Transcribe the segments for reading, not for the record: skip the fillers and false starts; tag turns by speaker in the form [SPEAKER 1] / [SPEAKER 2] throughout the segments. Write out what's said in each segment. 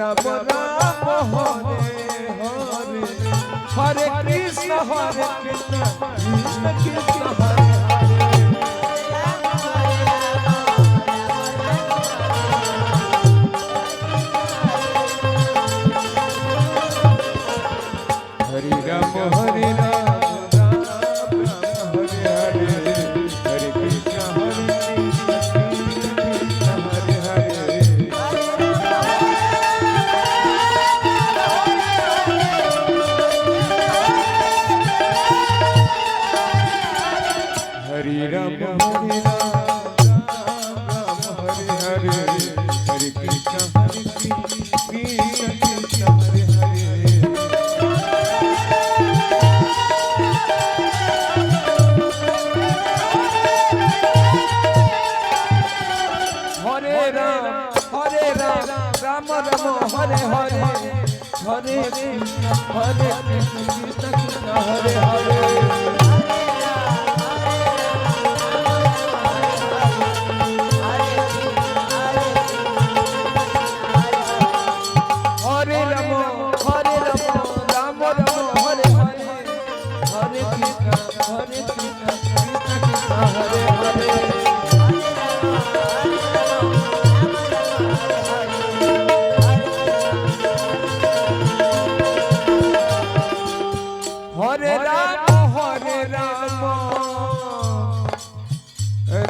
[SPEAKER 1] Ram Ram Hare Hare Krishna Krishna Krishna Hare Hare Ram Hare Ram Ram Ram Hare Hare Hare Krishna Hare Hare Hare Ram Hare Ram Ram Hare Hare Hare Krishna Krishna Hare Hare Ram Ram Hare Hare Hare Krishna Krishna Hare Hare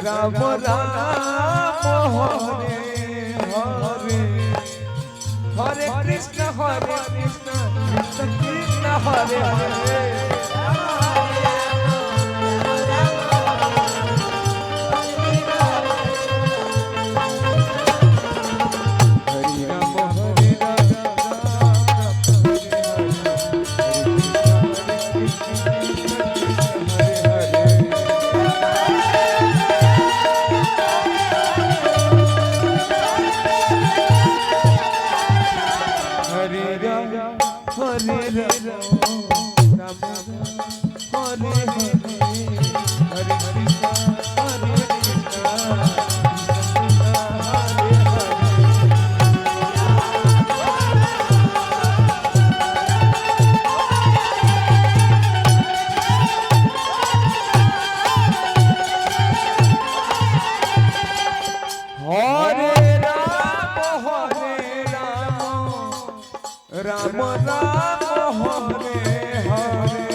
[SPEAKER 1] Ram Ram Hare Hare Hare Krishna Krishna Krishna Hare Hare Ram Ram Hare Hare